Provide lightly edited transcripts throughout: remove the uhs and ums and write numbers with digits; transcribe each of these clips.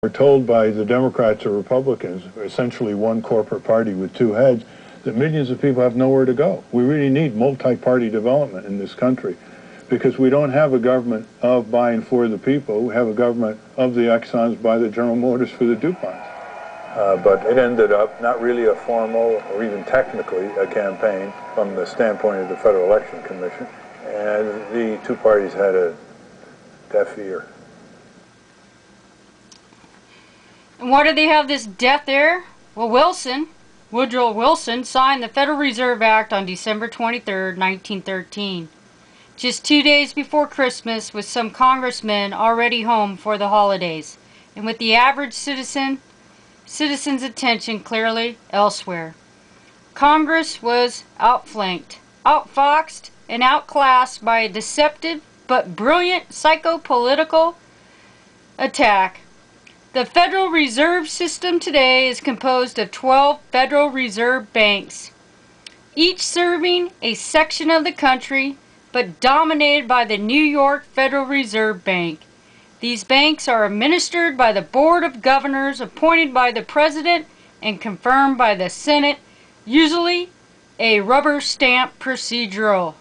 We're told by the Democrats or Republicans, essentially one corporate party with two heads, that millions of people have nowhere to go. We really need multi-party development in this country because we don't have a government of, by, and for the people. We have a government of the Exxons, by the General Motors, for the DuPonts. But it ended up not really a formal or even technically a campaign from the standpoint of the Federal Election Commission, and the two parties had a deaf ear. And why do they have this deaf ear? Well, Woodrow Wilson, signed the Federal Reserve Act on December 23, 1913. Just 2 days before Christmas, with some congressmen already home for the holidays, and with the average citizen's attention clearly elsewhere. Congress was outflanked, outfoxed, and outclassed by a deceptive but brilliant psychopolitical attack. The Federal Reserve System today is composed of 12 Federal Reserve banks, each serving a section of the country, but dominated by the New York Federal Reserve Bank. These banks are administered by the Board of Governors appointed by the President and confirmed by the Senate, usually a rubber stamp procedural.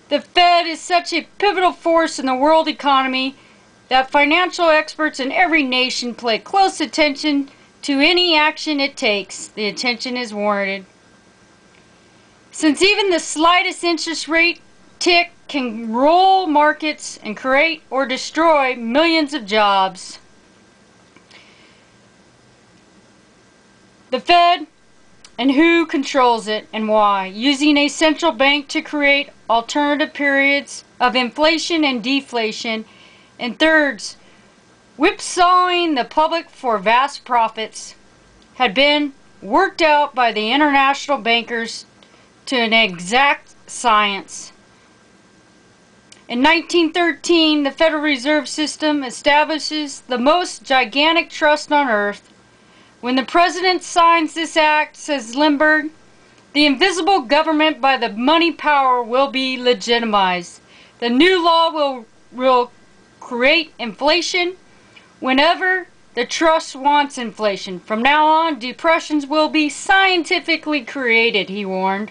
The Fed is such a pivotal force in the world economy that financial experts in every nation pay close attention to any action it takes. The attention is warranted. Since even the slightest interest rate tick can roll markets and create or destroy millions of jobs. The Fed and who controls it and why, using a central bank to create alternative periods of inflation and deflation, and thirds, whipsawing the public for vast profits, had been worked out by the international bankers to an exact science. In 1913, the Federal Reserve System establishes the most gigantic trust on earth. When the President signs this act, says Lindbergh, the invisible government by the money power will be legitimized. The new law will create inflation whenever the trust wants inflation. From now on, depressions will be scientifically created, he warned.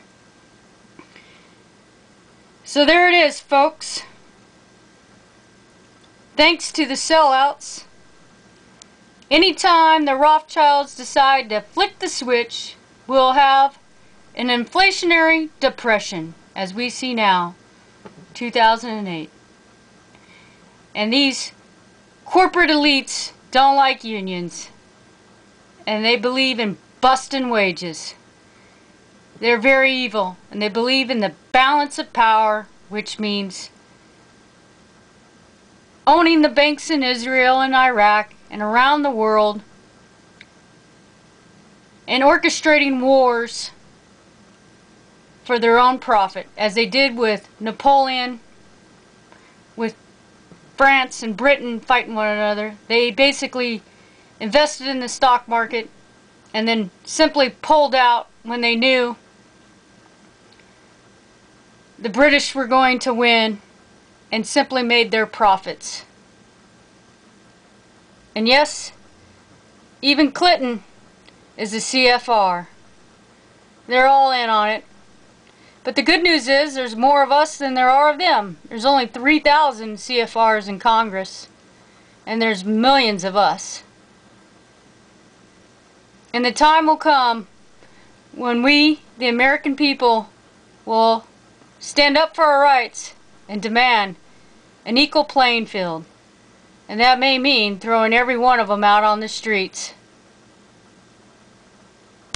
So there it is, folks. Thanks to the sellouts, anytime the Rothschilds decide to flick the switch, we'll have an inflationary depression, as we see now, 2008. And these corporate elites don't like unions, and they believe in busting wages. They're very evil, and they believe in the balance of power, which means owning the banks in Israel and Iraq and around the world, and orchestrating wars for their own profit, as they did with Napoleon, with France and Britain fighting one another. They basically invested in the stock market and then simply pulled out when they knew the British were going to win, and simply made their profits. And yes, even Clinton is a CFR. They're all in on it. But the good news is there's more of us than there are of them. There's only 3,000 CFRs in Congress, and there's millions of us. And the time will come when we, the American people, will stand up for our rights and demand an equal playing field. And that may mean throwing every one of them out on the streets.